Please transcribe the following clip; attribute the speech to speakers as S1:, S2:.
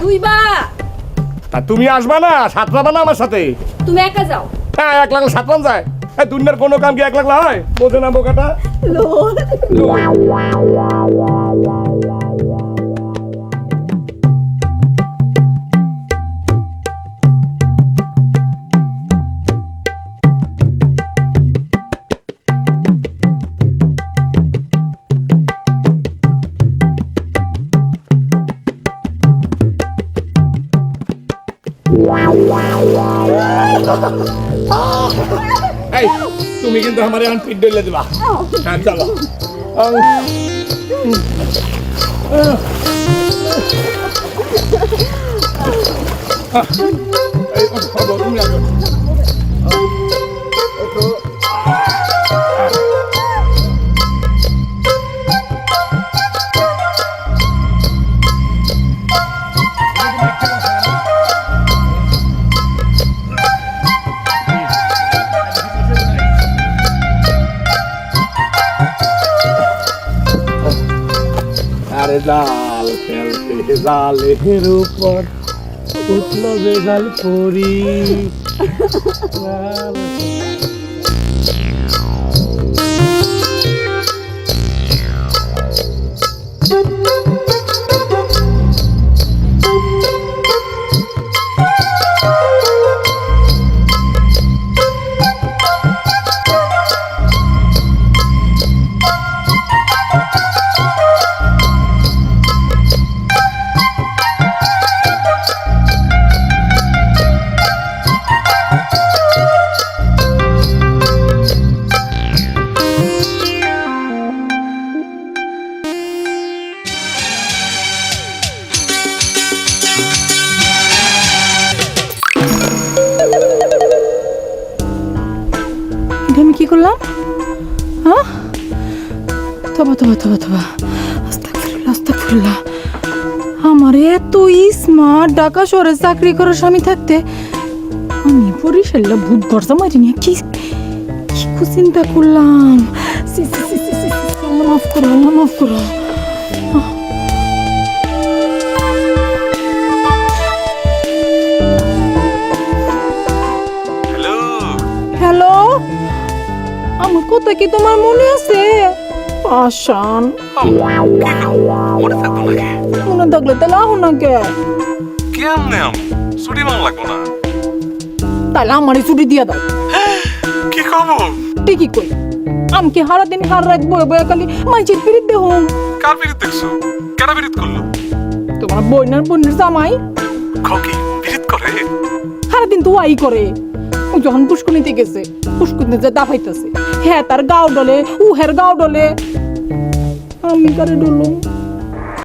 S1: দুইবা
S2: তা তুমি আসবা না, সাতরাবা না আমার সাথে?
S1: তুমি একা যাও।
S2: হ্যাঁ, 1 লাখ সাতরান যায়। দুনিয়ার কোনো কাম কি 1 লাখ হয়? বোঝে না বোকাটা।
S1: লোল
S2: এই তুমি কিন্তু আমারে আন পিট দিলে দিবা। হ্যাঁ চলো। এই খবর তুমি আগে। আরে জাল ফেলতে জালের উপর উঠল বেজাল পরি।
S3: আমি কি করলাম? হ্যাঁ, তবা তবা তবা তবা, আস্তাগফিরুল্লাহ আস্তাগফিরুল্লাহ। আমার এত স্মার্ট ঢাকা শহরে চাকরি করার স্বামী থাকতে আমি বরিশালে ভূত গর্জা মারি নিয়ে কি কি চিন্তা করলাম। সি সি সি সি সি, আল্লাহ মাফ করো, আল্লাহ মাফ করো। হ্যালো, আমার কথা কি তোমার মনে আছে? আশান মনে থাকলে তাহলে আহ না কে?
S4: কেমনে ছুটি মাং লাগবো না?
S3: তাহলে আমারই ছুটি দিয়ে দাও।
S4: কি খবর?
S3: ঠিকই কই, আমি কি হারা দিন হার রাত বয়ে বয়ে খালি মাইচির পিরিত দেহুম।
S4: কার বিরিত দেখছো? কেডা বিরিত করলো?
S3: তোমার বোনের জামাই
S4: খকি বিরিত করে?
S3: সারা দিন তো ওয়াই করে। ও যখন পুষ্কুনিতে গেছে, পুষ্কুনিতে যে দাফাইতেছে, হ্যাঁ তার গাও ডলে, উহের গাও ডলে, আমি কারে ডলুম।